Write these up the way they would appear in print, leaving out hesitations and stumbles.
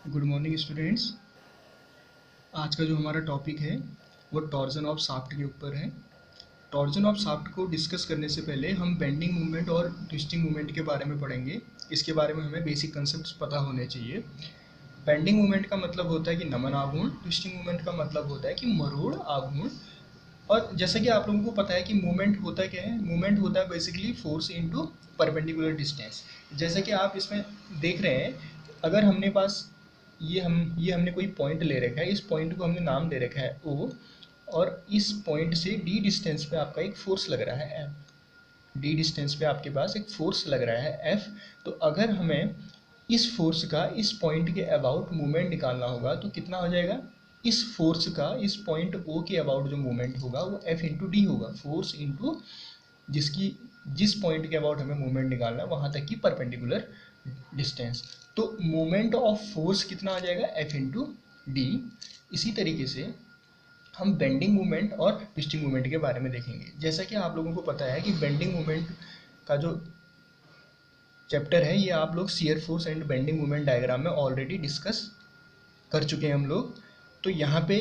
Good morning students. आज का जो हमारा टॉपिक है वो टॉर्जन ऑफ शाफ्ट के ऊपर है। टॉर्जन ऑफ शाफ्ट को डिस्कस करने से पहले हम बेंडिंग मूवमेंट और ट्विस्टिंग मूवमेंट के बारे में पढ़ेंगे। इसके बारे में हमें बेसिक कंसेप्ट पता होने चाहिए। बेंडिंग मूवमेंट का मतलब होता है कि नमन आघूर्ण, ट्विस्टिंग मूवमेंट का मतलब होता है कि मरोड़ आघूर्ण। और जैसा कि आप लोगों को पता है कि मूवमेंट होता क्या है, मूवमेंट होता है basically force into perpendicular distance. जैसा कि आप इसमें देख रहे हैं, अगर हमने पास ये हमने कोई पॉइंट ले रखा है, इस पॉइंट को हमने नाम दे रखा है ओ, और इस पॉइंट से डी डिस्टेंस पे आपका एक फोर्स लग रहा है एफ। डी डिस्टेंस पे आपके पास एक फोर्स लग रहा है एफ। तो अगर हमें इस फोर्स का इस पॉइंट के अबाउट मूवमेंट निकालना होगा तो कितना हो जाएगा, इस फोर्स का इस पॉइंट ओ के अबाउट जो मूवमेंट होगा वो एफ इंटू डी होगा। फोर्स इंटू जिसकी जिस पॉइंट के अबाउट हमें मूवमेंट निकालना है वहाँ तक की परपेंडिकुलर डिस्टेंस। तो मोमेंट ऑफ फोर्स कितना आ जाएगा, एफ इंटू डी। इसी तरीके से हम बेंडिंग मूवमेंट और ट्विस्टिंग मूवमेंट के बारे में देखेंगे। जैसा कि आप लोगों को पता है कि बेंडिंग मूवमेंट का जो चैप्टर है ये आप लोग shear force and bending movement diagram में ऑलरेडी डिस्कस कर चुके हैं हम लोग। तो यहाँ पे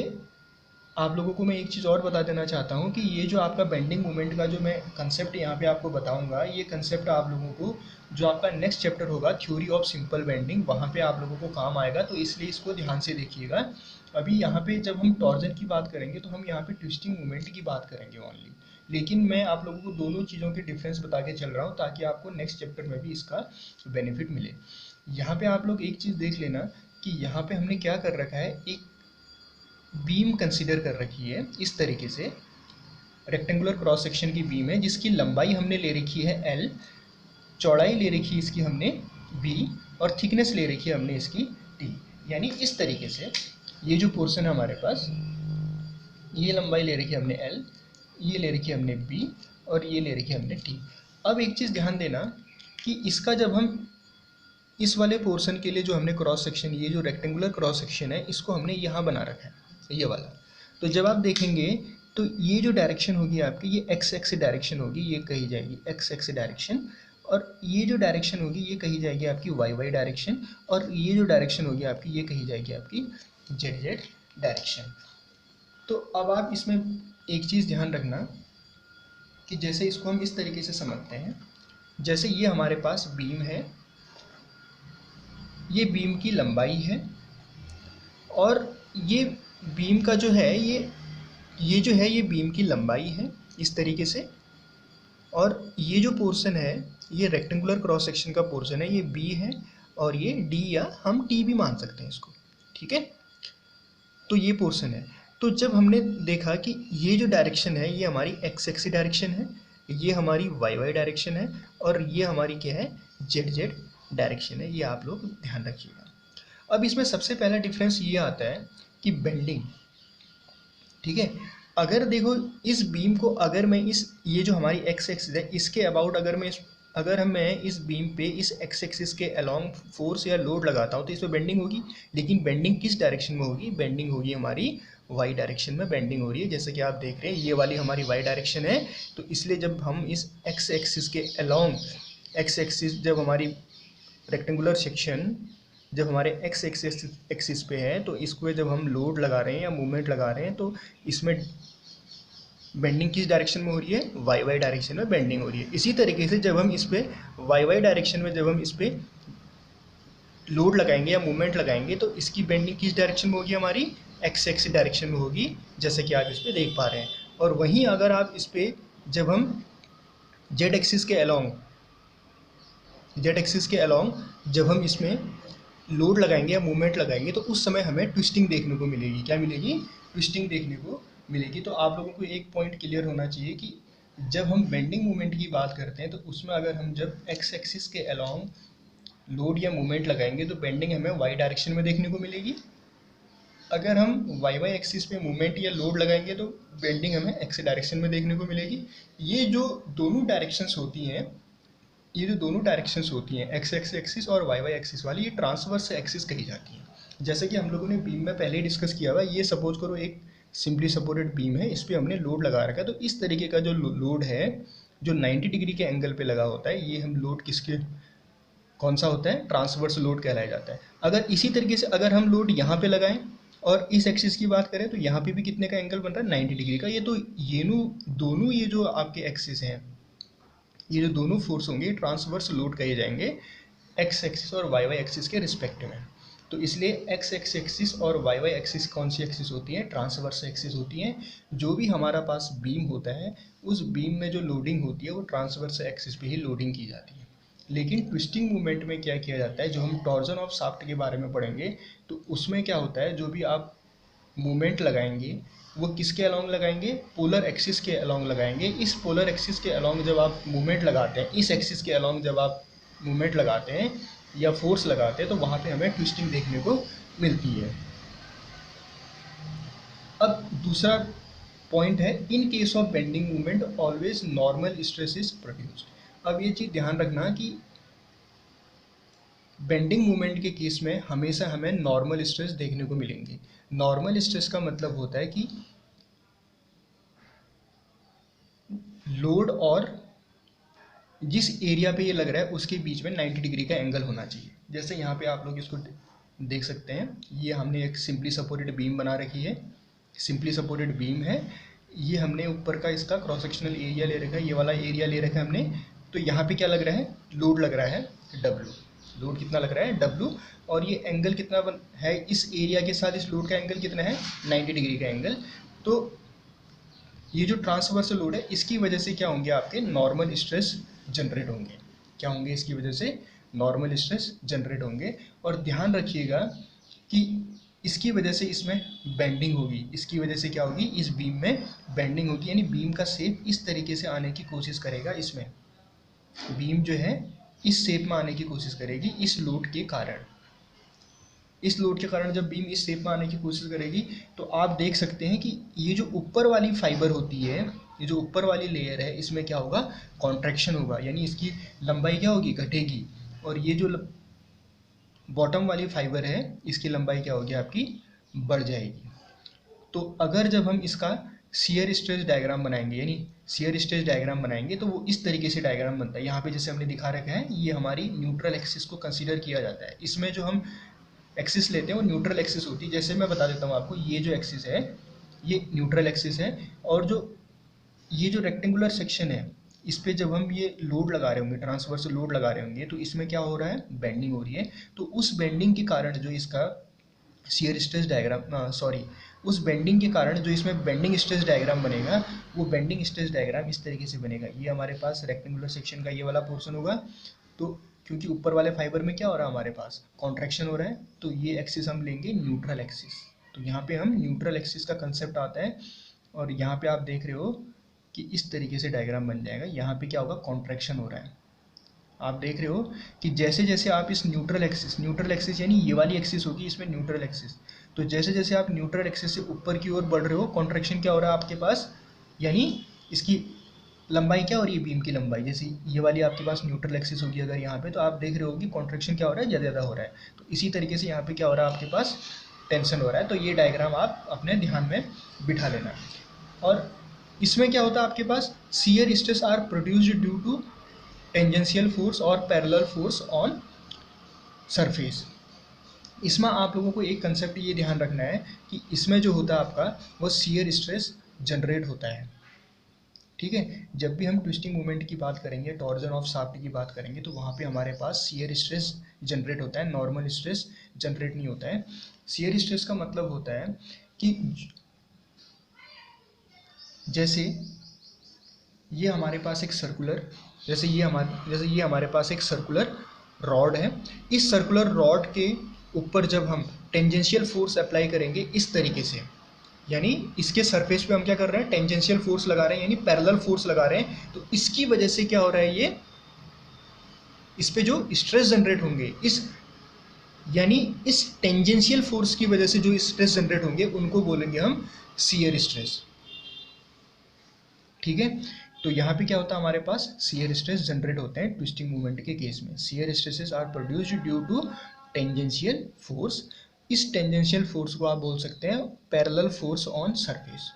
आप लोगों को मैं एक चीज़ और बता देना चाहता हूँ कि ये जो आपका बेंडिंग मूवमेंट का जो मैं कंसेप्ट यहाँ पे आपको बताऊँगा, ये कंसेप्ट आप लोगों को जो आपका नेक्स्ट चैप्टर होगा थ्योरी ऑफ सिंपल बेंडिंग, वहाँ पे आप लोगों को काम आएगा। तो इसलिए इसको ध्यान से देखिएगा। अभी यहाँ पे जब हम टॉर्जन की बात करेंगे तो हम यहाँ पे ट्विस्टिंग मूवमेंट की बात करेंगे ओनली। लेकिन मैं आप लोगों को दोनों चीज़ों के डिफरेंस बता के चल रहा हूँ ताकि आपको नेक्स्ट चैप्टर में भी इसका बेनिफिट मिले। यहाँ पे आप लोग एक चीज़ देख लेना कि यहाँ पे हमने क्या कर रखा है, एक बीम कंसिडर कर रखी है इस तरीके से। रेक्टेंगुलर क्रॉस सेक्शन की बीम है जिसकी लंबाई हमने ले रखी है एल, चौड़ाई ले रखी है इसकी हमने बी, और थिकनेस ले रखी है हमने इसकी टी। यानी इस तरीके से ये जो पोर्शन है हमारे पास, ये लंबाई ले रखी है हमने एल, ये ले रखी है हमने बी, और ये ले रखी है हमने टी। अब एक चीज़ ध्यान देना कि इसका जब हम इस वाले पोर्शन के लिए जो हमने क्रॉस सेक्शन, ये जो रेक्टेंगुलर क्रॉस सेक्शन है इसको हमने यहाँ बना रखा है, ये वाला। तो जब आप देखेंगे तो ये जो डायरेक्शन होगी आपकी, ये एक्स एक्स डायरेक्शन होगी, ये कही जाएगी एक्स एक्स डायरेक्शन। और ये जो डायरेक्शन होगी ये कही जाएगी आपकी वाई वाई डायरेक्शन। और ये जो डायरेक्शन होगी आपकी ये कही जाएगी आपकी जेड जेड डायरेक्शन। तो अब आप इसमें एक चीज़ ध्यान रखना कि जैसे इसको हम इस तरीके से समझते हैं, जैसे ये हमारे पास बीम है, ये बीम की लंबाई है, और ये बीम का जो है ये जो है ये बीम की लंबाई है इस तरीके से। और ये जो पोर्शन है ये रेक्टेंगुलर क्रॉस सेक्शन का पोर्शन है, ये बी है, और ये डी या हम टी भी मान सकते हैं इसको, ठीक है। तो ये पोर्शन है। तो जब हमने देखा कि ये जो डायरेक्शन है ये हमारी एक्स एक्स डायरेक्शन है, ये हमारी वाई वाई डायरेक्शन है, और ये हमारी क्या है, जेड जेड डायरेक्शन है। ये आप लोग ध्यान रखिएगा। अब इसमें सबसे पहला डिफरेंस ये आता है कि बेंडिंग, ठीक है। अगर देखो इस बीम को अगर मैं इस ये जो हमारी एक्स एक्सिस है इसके अबाउट अगर मैं इस बीम पे इस एक्स एक्सिस के अलोंग फोर्स या लोड लगाता हूँ तो इसमें बेंडिंग होगी। लेकिन बेंडिंग किस डायरेक्शन में होगी, बेंडिंग होगी हमारी वाई डायरेक्शन में बेंडिंग हो रही है। जैसे कि आप देख रहे हैं ये वाली हमारी वाई डायरेक्शन है। तो इसलिए जब हम इस एक्स एक्सिस के अलोंग, एक्स एक्सिस जब हमारी रेक्टेंगुलर सेक्शन जब हमारे एक्स एक्सिस पे है तो इसको जब हम लोड लगा रहे हैं या मूवमेंट लगा रहे हैं तो इसमें बेंडिंग किस डायरेक्शन में हो रही है, वाई वाई डायरेक्शन में बेंडिंग हो रही है। इसी तरीके से जब हम इस पे वाई वाई डायरेक्शन में जब हम इस पे लोड लगाएंगे या मूवमेंट लगाएंगे तो इसकी बेंडिंग किस डायरेक्शन में होगी, हमारी एक्स एक्स डायरेक्शन में होगी, जैसे कि आप इस पे देख पा रहे हैं। और वहीं अगर आप इस पे जब हम जेड एक्सिस के अलोंग जब हम इसमें लोड लगाएंगे या मूवमेंट लगाएंगे तो उस समय हमें ट्विस्टिंग देखने को मिलेगी। क्या मिलेगी, ट्विस्टिंग देखने को मिलेगी। तो आप लोगों को एक पॉइंट क्लियर होना चाहिए कि जब हम बेंडिंग मूवमेंट की बात करते हैं तो उसमें अगर हम जब एक्स एक्सिस के अलोंग लोड या मूवमेंट लगाएंगे तो बेंडिंग हमें वाई डायरेक्शन में देखने को मिलेगी। अगर हम वाई वाई एक्सिस पे मूवमेंट या लोड लगाएंगे तो बेंडिंग हमें एक्स डायरेक्शन में देखने को मिलेगी। ये जो दोनों डायरेक्शंस होती हैं, ये जो दोनों डायरेक्शंस होती हैं एक्स एक्स एक्सिस और वाई वाई एक्सिस वाली, ये ट्रांसवर्स एक्सिस कही जाती हैं। जैसे कि हम लोगों ने बीम में पहले ही डिस्कस किया हुआ, ये सपोज करो एक सिंपली सपोर्टेड बीम है, इस पर हमने लोड लगा रखा है। तो इस तरीके का जो लोड है जो 90 डिग्री के एंगल पे लगा होता है, ये हम लोड किसके कौन सा होता है, ट्रांसवर्स लोड कहलाया जाता है। अगर इसी तरीके से अगर हम लोड यहाँ पे लगाएं और इस एक्सिस की बात करें तो यहाँ पे भी कितने का एंगल बन रहा है, 90 डिग्री का। ये तो ये दोनों ये जो आपके एक्सिस हैं, ये जो दोनों फोर्स होंगे ट्रांसवर्स लोड कहे जाएंगे एक्स एक्सिस और वाई वाई एक्सिस के रिस्पेक्ट में। तो इसलिए एक्स एक्स एक्सिस और वाई वाई एक्सिस कौन सी एक्सिस होती हैं, ट्रांसवर्स एक्सिस होती हैं। जो भी हमारा पास बीम होता है उस बीम में जो लोडिंग होती है वो ट्रांसवर्स एक्सिस पे ही लोडिंग की जाती है। लेकिन ट्विस्टिंग मूवमेंट में क्या किया जाता है, जो हम टॉर्जन ऑफ शाफ्ट के बारे में पढ़ेंगे तो उसमें क्या होता है, जो भी आप मूवमेंट लगाएंगे वो किसके अलोंग लगाएंगे, पोलर एक्सिस के अलोंग लगाएंगे। इस पोलर एक्सिस के अलोंग जब आप मूवमेंट लगाते हैं, इस एक्सिस के अलोंग जब आप मूवमेंट लगाते हैं या फोर्स लगाते हैं तो वहाँ पे हमें ट्विस्टिंग देखने को मिलती है। अब दूसरा पॉइंट है, in case of bending movement always normal stress is produced. अब ये चीज़ ध्यान रखना कि बेंडिंग मूवमेंट के केस में हमेशा हमें नॉर्मल स्ट्रेस देखने को मिलेंगे। नॉर्मल स्ट्रेस का मतलब होता है कि लोड और जिस एरिया पे ये लग रहा है उसके बीच में 90 डिग्री का एंगल होना चाहिए। जैसे यहाँ पे आप लोग इसको देख सकते हैं, ये हमने एक सिंपली सपोर्टेड बीम बना रखी है, सिंपली सपोर्टेड बीम है। ये हमने ऊपर का इसका क्रॉस सेक्शनल एरिया ले रखा है, ये वाला एरिया ले रखा है हमने। तो यहाँ पे क्या लग रहा है, लोड लग रहा है W। लोड कितना लग रहा है, W। और ये एंगल कितना है इस एरिया के साथ, इस लोड का एंगल कितना है, 90 डिग्री का एंगल। तो ये जो ट्रांसवर्स लोड है इसकी वजह से क्या होंगे, आपके नॉर्मल स्ट्रेस जनरेट होंगे। क्या होंगे, इसकी वजह से नॉर्मल स्ट्रेस जनरेट होंगे। और ध्यान रखिएगा कि इसकी वजह से इसमें बेंडिंग होगी, इसकी वजह से क्या होगी, इस बीम में बेंडिंग होगी, यानी बीम का शेप इस तरीके से आने की कोशिश करेगा। इसमें बीम जो है इस शेप में आने की कोशिश करेगी इस लोड के कारण। इस लोड के कारण जब बीम इस शेप में आने की कोशिश करेगी तो आप देख सकते हैं कि ये जो ऊपर वाली फाइबर होती है, ये जो ऊपर वाली लेयर है, इसमें क्या होगा, कॉन्ट्रैक्शन होगा, यानी इसकी लंबाई क्या होगी, घटेगी। और ये जो बॉटम वाली फाइबर है इसकी लंबाई क्या होगी, आपकी बढ़ जाएगी। तो अगर जब हम इसका शियर स्ट्रेस डायग्राम बनाएंगे, यानी शियर स्ट्रेस डायग्राम बनाएंगे तो वो इस तरीके से डायग्राम बनता है। यहाँ पे जैसे हमने दिखा रखा है, ये हमारी न्यूट्रल एक्सिस को कंसीडर किया जाता है। इसमें जो हम एक्सिस लेते हैं वो न्यूट्रल एक्सिस होती है। जैसे मैं बता देता हूँ आपको, ये जो एक्सिस है ये न्यूट्रल एक्सिस है, और जो ये जो रेक्टेंगुलर सेक्शन है इस पे जब हम ये लोड लगा रहे होंगे, ट्रांसवर्स लोड लगा रहे होंगे, तो इसमें क्या हो रहा है, बेंडिंग हो रही है। तो उस बेंडिंग के कारण जो इसका शियर स्ट्रेस डायग्राम, सॉरी, उस बेंडिंग के कारण जो इसमें बेंडिंग स्ट्रेस डायग्राम बनेगा, वो बेंडिंग स्ट्रेस डायग्राम इस तरीके से बनेगा। ये हमारे पास रेक्टेंगुलर सेक्शन का ये वाला पोर्शन होगा। तो क्योंकि ऊपर वाले फाइबर में क्या हो रहा है, हमारे पास कॉन्ट्रैक्शन हो रहा है, तो ये एक्सिस हम लेंगे न्यूट्रल एक्सिस। तो यहाँ पे हम न्यूट्रल एक्सिस का कंसेप्ट आता है। और यहाँ पे आप देख रहे हो कि इस तरीके से डायग्राम बन जाएगा। यहाँ पे क्या होगा, कॉन्ट्रैक्शन हो रहा है। आप देख रहे हो कि जैसे जैसे आप इस न्यूट्रल एक्सिस यानी ये वाली एक्सिस होगी, इसमें न्यूट्रल एक्सिस, तो जैसे जैसे आप न्यूट्रल एक्सिस से ऊपर की ओर बढ़ रहे हो, कॉन्ट्रैक्शन क्या हो रहा है आपके पास, यानी इसकी लंबाई क्या हो रही है, बीम की लंबाई। जैसे ये वाली आपके पास न्यूट्रल एक्सिस होगी अगर यहाँ पे, तो आप देख रहे हो कि कॉन्ट्रैक्शन क्या हो रहा है, ज़्यादा हो रहा है। तो इसी तरीके से यहाँ पे क्या हो रहा है, आपके पास टेंशन हो रहा है। तो ये डायग्राम आप अपने ध्यान में बिठा लेना। और इसमें क्या होता है, आपके पास shear stress are produced due to tangential force और पैरेलल फोर्स ऑन सरफेस। इसमें आप लोगों को एक कंसेप्ट ये ध्यान रखना है कि इसमें जो होता है आपका, वो शियर स्ट्रेस जनरेट होता है। ठीक है, जब भी हम ट्विस्टिंग मूवमेंट की बात करेंगे, टॉर्जन ऑफ शाफ्ट की बात करेंगे, तो वहाँ पे हमारे पास शियर स्ट्रेस जनरेट होता है, नॉर्मल स्ट्रेस जनरेट नहीं होता है। शियर स्ट्रेस का मतलब होता है कि जैसे ये हमारे पास एक सर्कुलर, जैसे ये हमारे पास एक सर्कुलर रॉड है। इस सर्कुलर रॉड के ऊपर जब हम टेंजेंशियल फोर्स अप्लाई करेंगे इस तरीके से, यानी इसके सरफेस पे हम क्या कर रहे हैं, टेंजेंशियल फोर्स लगा रहे हैं, यानी पैरेलल फोर्स लगा रहे हैं। तो इसकी वजह से क्या हो रहा है, ये इस पे जो स्ट्रेस जनरेट होंगे, यानी इस टेंजेंशियल फोर्स की वजह से जो स्ट्रेस जनरेट होंगे उनको बोलेंगे हम शियर स्ट्रेस। ठीक है, तो यहाँ पे क्या होता है, हमारे पास शियर स्ट्रेस जनरेट होते हैं ट्विस्टिंग मूवमेंट के केस में। Shear stresses are produced due to tangential force. इस टेंजेंशियल फोर्स को आप बोल सकते हैं पैरेलल फोर्स ऑन सरफेस।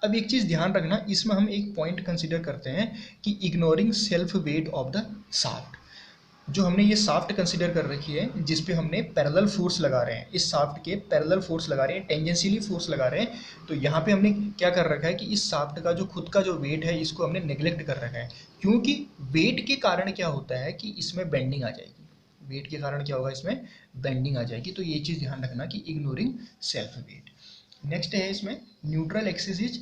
अब एक चीज़ ध्यान रखना, इसमें हम एक पॉइंट कंसिडर करते हैं कि ignoring self weight of the shaft. जो हमने ये शाफ्ट कंसीडर कर रखी है जिस पे हमने पैरेलल फोर्स लगा रहे हैं, इस शाफ्ट के पैरेलल फोर्स लगा रहे हैं, टेंजेंशियली फोर्स लगा रहे हैं, तो यहाँ पे हमने क्या कर रखा है कि इस शाफ्ट का जो खुद का जो वेट है इसको हमने नेग्लेक्ट कर रखा है, क्योंकि वेट के कारण क्या होता है कि इसमें बेंडिंग आ जाएगी। वेट के कारण क्या होगा, इसमें बेंडिंग आ जाएगी। तो ये चीज़ ध्यान रखना कि इग्नोरिंग सेल्फ वेट। नेक्स्ट है इसमें neutral axis is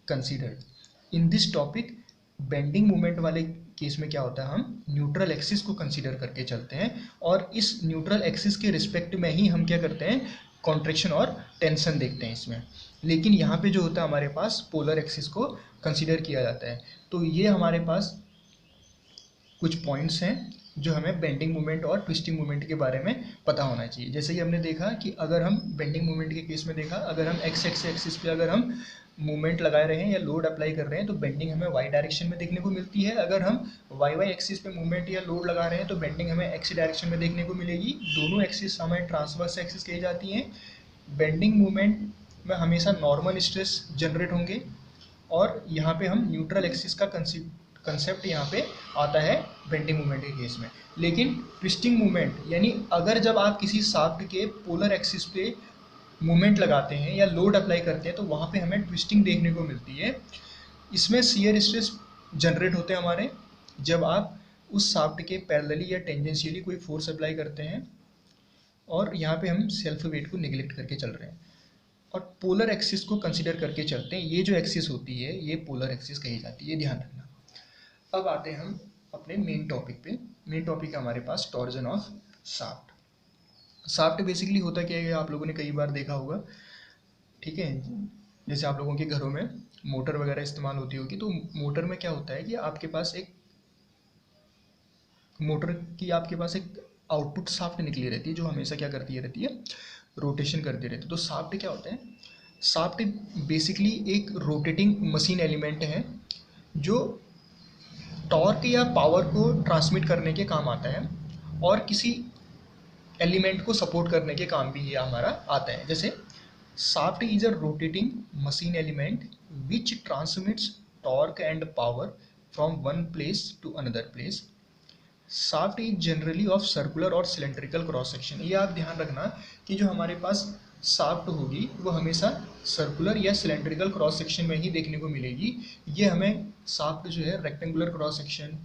considered in this topic. Bending moment वाले केस में क्या होता है, हम न्यूट्रल एक्सिस को कंसीडर करके चलते हैं और इस न्यूट्रल एक्सिस के रिस्पेक्ट में ही हम क्या करते हैं, कॉन्ट्रैक्शन और टेंशन देखते हैं इसमें। लेकिन यहाँ पे जो होता है हमारे पास पोलर एक्सिस को कंसीडर किया जाता है। तो ये हमारे पास कुछ पॉइंट्स हैं जो हमें बेंडिंग मोमेंट और ट्विस्टिंग मोमेंट के बारे में पता होना चाहिए। जैसे कि हमने देखा कि अगर हम बेंडिंग मोमेंट के केस में देखा, अगर हम एक्स एक्सिस पे अगर हम मूवमेंट लगा रहे हैं या लोड अप्लाई कर रहे हैं तो बेंडिंग हमें वाई डायरेक्शन में देखने को मिलती है। अगर हम वाई एक्सिस पे मूवमेंट या लोड लगा रहे हैं तो बेंडिंग हमें एक्स डायरेक्शन में देखने को मिलेगी। दोनों एक्सिस हमें ट्रांसवर्स एक्सिस कही जाती हैं। बेंडिंग मूवमेंट में हमेशा नॉर्मल स्ट्रेस जनरेट होंगे और यहाँ पे हम न्यूट्रल एक्सिस का कंसेप्ट यहाँ पे आता है बेंडिंग मूवमेंट के केस में। लेकिन ट्विस्टिंग मूवमेंट यानी अगर जब आप किसी शाफ्ट के पोलर एक्सिस पे मूवमेंट लगाते हैं या लोड अप्लाई करते हैं तो वहाँ पे हमें ट्विस्टिंग देखने को मिलती है। इसमें शियर स्ट्रेस जनरेट होते हैं हमारे जब आप उस शाफ्ट के पैरेलली या टेंजेंशियली कोई फोर्स अप्लाई करते हैं और यहाँ पे हम सेल्फ वेट को निगलेक्ट करके चल रहे हैं और पोलर एक्सिस को कंसिडर करके चलते हैं। ये जो एक्सिस होती है ये पोलर एक्सिस कही जाती है, ध्यान रखना। अब आते हैं हम अपने मेन टॉपिक पे। मेन टॉपिक है हमारे पास torsion of shaft. Shaft basically होता क्या है, आप लोगों ने कई बार देखा होगा, ठीक है। जैसे आप लोगों के घरों में मोटर वगैरह इस्तेमाल होती होगी तो मोटर में क्या होता है कि आपके पास एक मोटर की आपके पास एक आउटपुट शाफ्ट निकली रहती है जो हमेशा क्या करती रहती है, रोटेशन करती रहती है। तो शाफ्ट क्या होता है, शाफ्ट बेसिकली एक रोटेटिंग मशीन एलिमेंट है जो टॉर्क या पावर को ट्रांसमिट करने के काम आता है और किसी एलिमेंट को सपोर्ट करने के काम भी ये हमारा आता है। जैसे shaft is a rotating machine element which transmits torque and power from one place to another place. Shaft is generally of circular और सिलेंड्रिकल क्रॉस सेक्शन। ये आप ध्यान रखना कि जो हमारे पास शाफ्ट होगी वो हमेशा सर्कुलर या सिलेंड्रिकल क्रॉस सेक्शन में ही देखने को मिलेगी। ये हमें शाफ्ट जो है रेक्टेंगुलर क्रॉस सेक्शन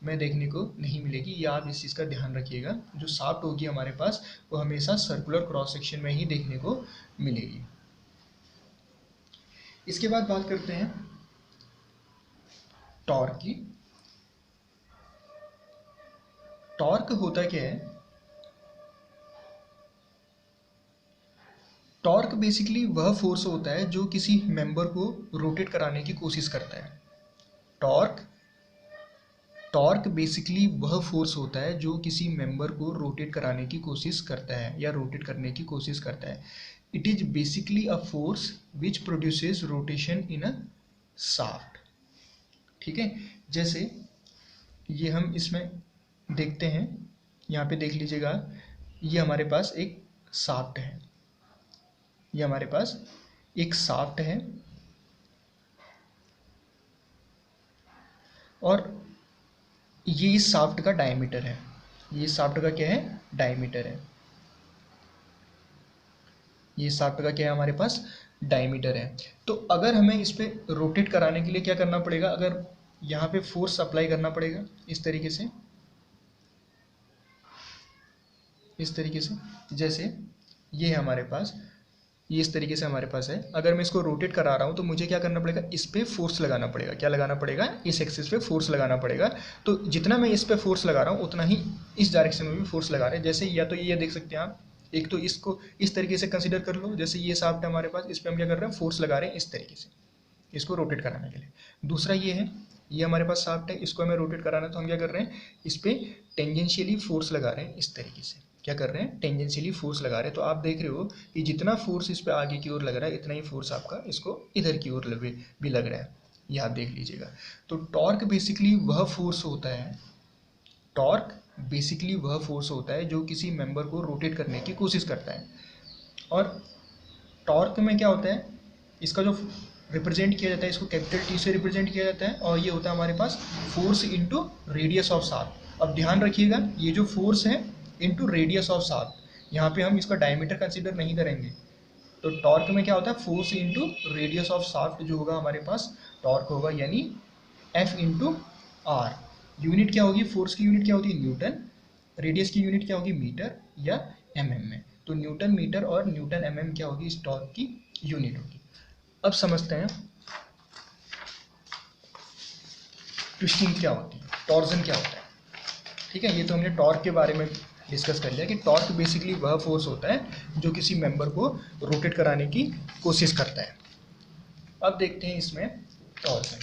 में देखने को नहीं मिलेगी। ये आप इस चीज़ का ध्यान रखिएगा, जो शाफ्ट होगी हमारे पास वो हमेशा सर्कुलर क्रॉस सेक्शन में ही देखने को मिलेगी। इसके बाद बात करते हैं टॉर्क की। टॉर्क होता क्या है, टॉर्क बेसिकली वह फोर्स होता है जो किसी मेंबर को रोटेट कराने की कोशिश करता है। टॉर्क बेसिकली वह फोर्स होता है जो किसी मेंबर को रोटेट कराने की कोशिश करता है या रोटेट करने की कोशिश करता है। It is basically a force which produces rotation in a shaft. ठीक है, जैसे ये हम इसमें देखते हैं, यहाँ पे देख लीजिएगा, ये हमारे पास एक शाफ्ट है, ये हमारे पास एक शाफ्ट है और ये इस शाफ्ट का डायमीटर है। ये शाफ्ट का क्या है, डायमीटर है। ये शाफ्ट का क्या है, हमारे पास डायमीटर है। तो अगर हमें इस पे रोटेट कराने के लिए क्या करना पड़ेगा, अगर यहाँ पे फोर्स अप्लाई करना पड़ेगा इस तरीके से, इस तरीके से, जैसे ये है हमारे पास, ये इस तरीके से हमारे पास है। अगर मैं इसको रोटेट करा रहा हूँ तो मुझे क्या करना पड़ेगा, इस पे फोर्स लगाना पड़ेगा। क्या लगाना पड़ेगा, इस एक्सिस पे फोर्स लगाना पड़ेगा। तो जितना मैं इस पे फोर्स लगा रहा हूँ उतना ही इस डायरेक्शन में भी फोर्स लगा रहे हैं। जैसे या तो ये देख सकते हैं आप, एक तो इसको इस तरीके से कंसिडर कर लो, जैसे ये शाफ्ट है हमारे पास, इस पर हम क्या कर रहे हैं, फोर्स लगा रहे हैं इस तरीके से इसको रोटेट कराने के लिए। दूसरा ये है, ये हमारे पास शाफ्ट है, इसको हमें रोटेट कराना है तो हम क्या कर रहे हैं, इस पर टेंजेंशियली फोर्स लगा रहे हैं इस तरीके से। क्या कर रहे हैं, टेंजेंशियली फोर्स लगा रहे हैं। तो आप देख रहे हो कि जितना फोर्स इस पे आगे की ओर लग रहा है इतना ही फोर्स आपका इसको इधर की ओर भी लग रहा है। ये आप देख लीजिएगा। तो टॉर्क बेसिकली वह फोर्स होता है, टॉर्क बेसिकली वह फोर्स होता है जो किसी मेंबर को रोटेट करने की कोशिश करता है। और टॉर्क में क्या होता है, इसका जो रिप्रेजेंट किया जाता है इसको कैपिटल टी से रिप्रेजेंट किया जाता है और ये होता है हमारे पास force into radius of shaft. अब ध्यान रखिएगा ये जो फोर्स है इनटू रेडियस ऑफ शाफ्ट, यहाँ पे हम इसका डायमीटर कंसीडर नहीं करेंगे। तो टॉर्क में क्या होता है, force into radius of shaft जो होगा हमारे पास टॉर्क होगा, यानी एफ इंटू आर। यूनिट क्या होगी, फोर्स की यूनिट क्या होती है न्यूटन, रेडियस की यूनिट क्या होगी मीटर या एमएम में। तो न्यूटन मीटर और न्यूटन एमएम क्या होगी, इस टॉर्क की यूनिट होगी। अब समझते हैं ट्विस्टिंग क्या होती है, टॉर्जन क्या होता है। ठीक है, ये तो हमने टॉर्क के बारे में डिस्कस कर लिया कि टॉर्क बेसिकली वह फोर्स होता है जो किसी मेंबर को रोटेट कराने की कोशिश करता है। अब देखते हैं इसमें torsion.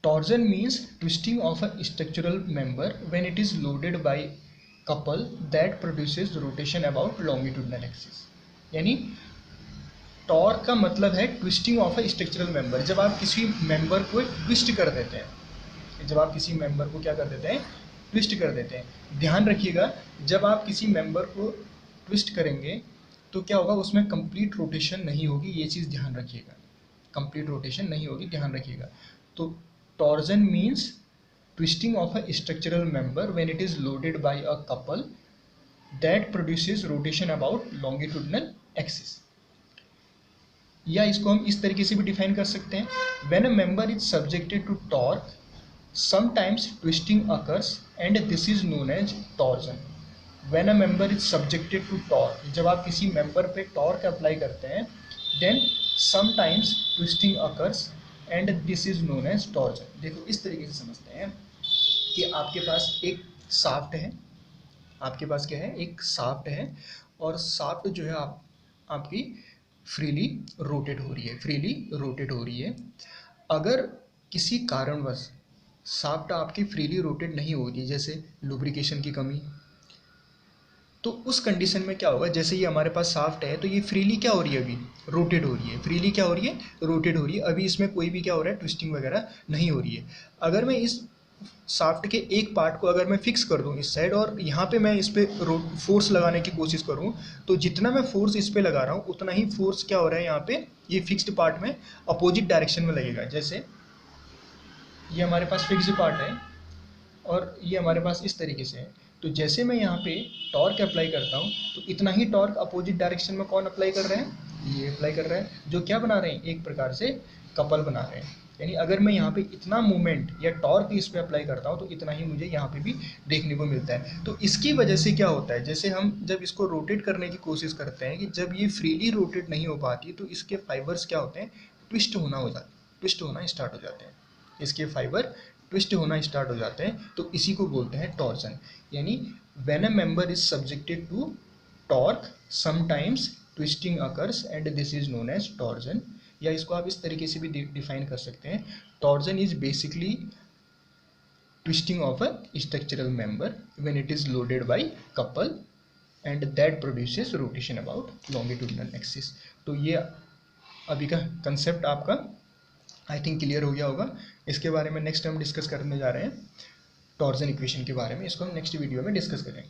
Torsion means twisting of a structural member when it is loaded by couple that produces rotation about longitudinal axis। यानी टॉर्क का मतलब है twisting of a structural member. जब आप किसी मेंबर को ट्विस्ट कर देते हैं, क्या कर देते हैं, ट्विस्ट कर देते हैं। ध्यान रखिएगा जब आप किसी मेंबर को ट्विस्ट करेंगे तो क्या होगा, उसमें कंप्लीट रोटेशन नहीं होगी, ये चीज़ ध्यान रखिएगा, कंप्लीट रोटेशन नहीं होगी, ध्यान रखिएगा। तो torsion means twisting of a structural member when it is loaded by a couple that produces rotation about longitudinal axis. या इसको हम इस तरीके से भी डिफाइन कर सकते हैं, when a member is subjected to torque sometimes twisting occurs and this is known as torsion. When a member is subjected to torque, जब आप किसी मेंबर पे टॉर्क अप्लाई करते हैं, then sometimes twisting occurs and this is known as torsion. देखो इस तरीके से समझते हैं कि आपके पास एक शाफ्ट है, आपके पास क्या है, एक शाफ्ट है, और शाफ्ट जो है आपकी फ्रीली रोटेट हो रही है। अगर किसी कारणवश शाफ्ट आपकी फ्रीली रोटेट नहीं हो रही, जैसे लुब्रिकेशन की कमी, तो उस कंडीशन में क्या होगा, जैसे ये हमारे पास शाफ्ट है तो ये फ्रीली क्या हो रही है, अभी रोटेट हो रही है, फ्रीली क्या हो रही है, रोटेट हो रही है। अभी इसमें कोई भी क्या हो रहा है, ट्विस्टिंग वगैरह नहीं हो रही है। अगर मैं इस शाफ्ट के एक पार्ट को अगर मैं फिक्स कर दूं इस साइड, और यहाँ पे मैं इस पर फोर्स लगाने की कोशिश करूँ, तो जितना मैं फोर्स इस पर लगा रहा हूँ उतना ही फोर्स क्या हो रहा है, यहाँ पे ये फिक्स्ड पार्ट में अपोजिट डायरेक्शन में लगेगा। जैसे ये हमारे पास फिक्स्ड पार्ट है और ये हमारे पास इस तरीके से है, तो जैसे मैं यहाँ पे टॉर्क अप्लाई करता हूँ तो इतना ही टॉर्क अपोजिट डायरेक्शन में कौन अप्लाई कर रहे हैं, ये अप्लाई कर रहा है, जो क्या बना रहे हैं, एक प्रकार से कपल बना रहे हैं। यानी अगर मैं यहाँ पे इतना मूवमेंट या टॉर्क इस पे अप्लाई करता हूँ तो इतना ही मुझे यहाँ पे भी देखने को मिलता है। तो इसकी वजह से क्या होता है, जैसे हम जब इसको रोटेट करने की कोशिश करते हैं, कि जब ये फ्रीली रोटेट नहीं हो पाती तो इसके फाइबर्स क्या होते हैं, ट्विस्ट होना स्टार्ट हो जाते हैं, इसके फाइबर ट्विस्ट होना स्टार्ट हो जाते हैं। तो इसी को बोलते हैं टॉर्जन। यानी when a member is subjected to torque sometimes twisting occurs and this is known as torsion. या इसको आप इस तरीके से भी डिफाइन कर सकते हैं, torsion is basically twisting of a structural member when it is loaded by couple and that produces rotation about longitudinal axis. तो ये अभी का कंसेप्ट आपका आई थिंक क्लियर हो गया होगा। इसके बारे में नेक्स्ट हम डिस्कस करने जा रहे हैं, टॉर्जन इक्वेशन के बारे में, इसको हम नेक्स्ट वीडियो में डिस्कस करेंगे।